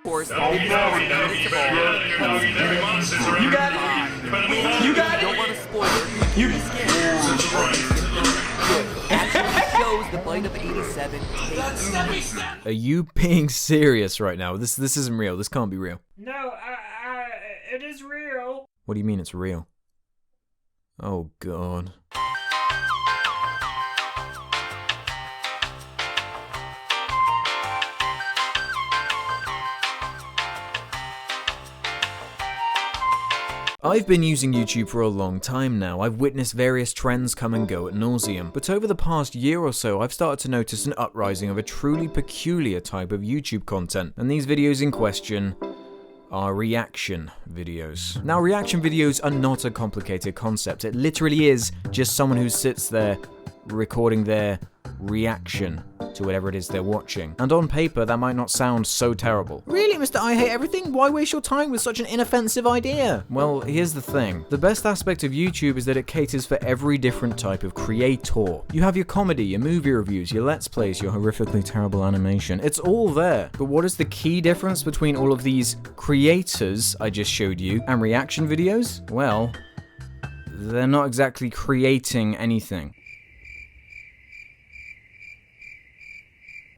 course. You got it. You got it. Don't want to spoil it. You actually shows the bite of 87. Are you being serious right now? This isn't real. This can't be real. No, it is real. What do you mean it's real? Oh god. I've been using YouTube for a long time now. I've witnessed various trends come and go at nauseam, but over the past year or so, I've started to notice an uprising of a truly peculiar type of YouTube content, and these videos in question are reaction videos. Now, reaction videos are not a complicated concept. It literally is just someone who sits there recording their reaction to whatever it is they're watching. And on paper, that might not sound so terrible. Really, Mr. I Hate Everything? Why waste your time with such an inoffensive idea? Well, here's the thing. The best aspect of YouTube is that it caters for every different type of creator. You have your comedy, your movie reviews, your let's plays, your horrifically terrible animation. It's all there. But what is the key difference between all of these creators I just showed you and reaction videos? Well, they're not exactly creating anything.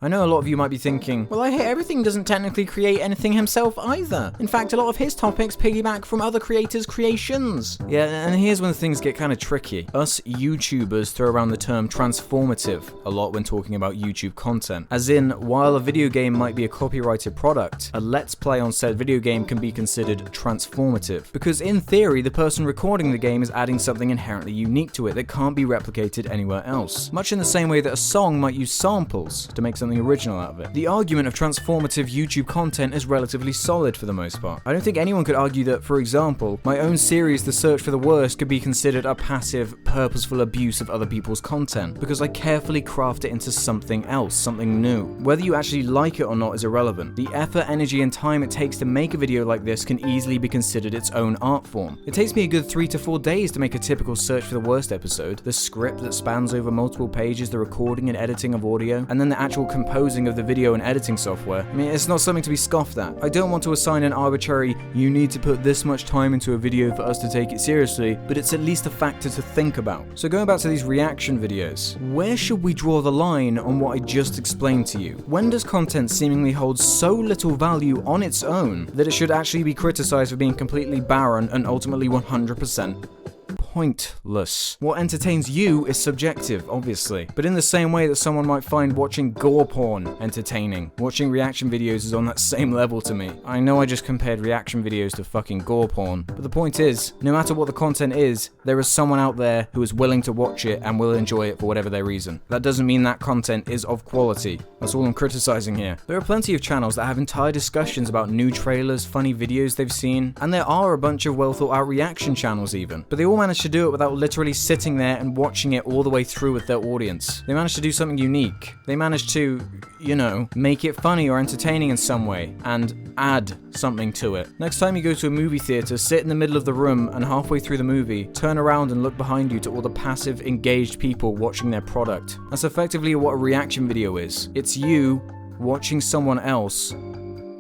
I know a lot of you might be thinking, well, I Hate Everything doesn't technically create anything himself either. In fact, a lot of his topics piggyback from other creators' creations. Yeah, and here's when things get kind of tricky. Us YouTubers throw around the term transformative a lot when talking about YouTube content. As in, while a video game might be a copyrighted product, a let's play on said video game can be considered transformative. Because in theory, the person recording the game is adding something inherently unique to it that can't be replicated anywhere else. Much in the same way that a song might use samples to make something original out of it. The argument of transformative YouTube content is relatively solid for the most part. I don't think anyone could argue that, for example, my own series The Search for the Worst could be considered a passive, purposeful abuse of other people's content, because I carefully craft it into something else, something new. Whether you actually like it or not is irrelevant. The effort, energy, and time it takes to make a video like this can easily be considered its own art form. It takes me a good 3 to 4 days to make a typical Search for the Worst episode, the script that spans over multiple pages, the recording and editing of audio, and then the actual composing of the video and editing software. I mean, it's not something to be scoffed at. I don't want to assign an arbitrary, you need to put this much time into a video for us to take it seriously, but it's at least a factor to think about. So going back to these reaction videos, where should we draw the line on what I just explained to you? When does content seemingly hold so little value on its own that it should actually be criticized for being completely barren and ultimately 100% pointless? What entertains you is subjective, obviously, but in the same way that someone might find watching gore porn entertaining, watching reaction videos is on that same level to me. I know I just compared reaction videos to fucking gore porn, but the point is, no matter what the content is, there is someone out there who is willing to watch it and will enjoy it for whatever their reason. That doesn't mean that content is of quality. That's all I'm criticizing here. There are plenty of channels that have entire discussions about new trailers, funny videos they've seen, and there are a bunch of well thought out reaction channels even, but they all manage to do it without literally sitting there and watching it all the way through with their audience. They manage to do something unique. They manage to, you know, make it funny or entertaining in some way, and add something to it. Next time you go to a movie theater, sit in the middle of the room and halfway through the movie, turn around and look behind you to all the passive, engaged people watching their product. That's effectively what a reaction video is. It's you watching someone else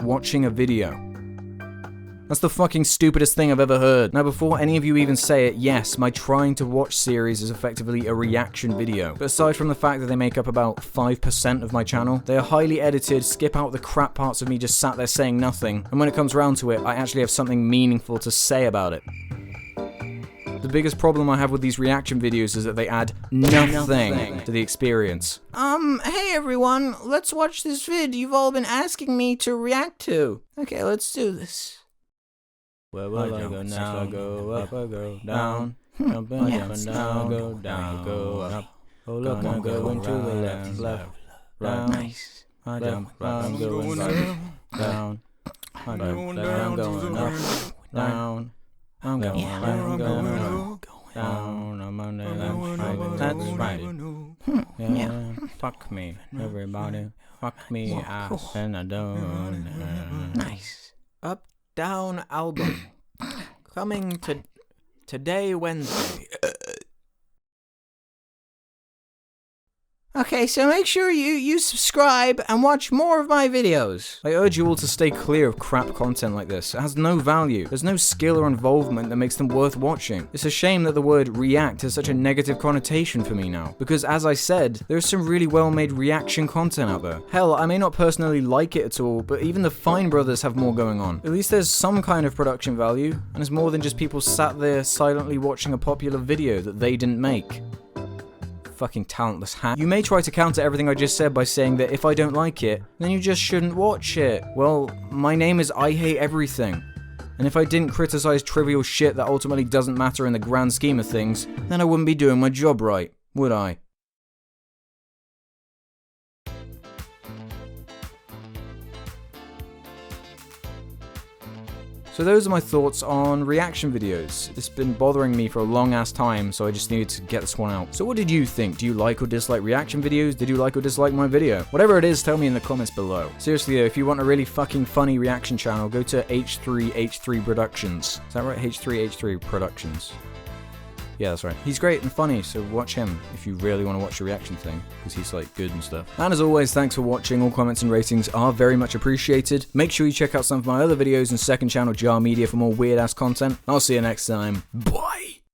watching a video. That's the fucking stupidest thing I've ever heard. Now, before any of you even say it, yes, my trying to watch series is effectively a reaction video. But aside from the fact that they make up about 5% of my channel, they are highly edited, skip out the crap parts of me just sat there saying nothing, and when it comes around to it, I actually have something meaningful to say about it. The biggest problem I have with these reaction videos is that they add nothing to the experience. Hey everyone, let's watch this vid you've all been asking me to react to. Okay, let's do this. Where will I go now? I go up, I go down. Up and down, go down, go up. Oh look, I'm going to the left, right. Nice. I jump, I'm going down. I jump, I'm going up, down. I'm going down. I'm on the left, right. That's right. Yeah, fuck me, everybody. Fuck me, ass, and I don't. Nice. Up. Down album coming to today Wednesday. Okay, so make sure you subscribe and watch more of my videos. I urge you all to stay clear of crap content like this. It has no value. There's no skill or involvement that makes them worth watching. It's a shame that the word react has such a negative connotation for me now, because as I said, there's some really well-made reaction content out there. Hell, I may not personally like it at all, but even the Fine Brothers have more going on. At least there's some kind of production value, and it's more than just people sat there silently watching a popular video that they didn't make. Fucking talentless hack. You may try to counter everything I just said by saying that if I don't like it, then you just shouldn't watch it. Well, my name is I Hate Everything. And if I didn't criticize trivial shit that ultimately doesn't matter in the grand scheme of things, then I wouldn't be doing my job right, would I? So those are my thoughts on reaction videos. It's been bothering me for a long ass time, so I just needed to get this one out. So what did you think? Do you like or dislike reaction videos? Did you like or dislike my video? Whatever it is, tell me in the comments below. Seriously though, if you want a really fucking funny reaction channel, go to H3H3 Productions. Is that right? H3H3 Productions. Yeah, that's right. He's great and funny, so watch him if you really want to watch a reaction thing, because he's like good and stuff. And as always, thanks for watching. All comments and ratings are very much appreciated. Make sure you check out some of my other videos and second channel Jar Media for more weird ass content. I'll see you next time. Bye!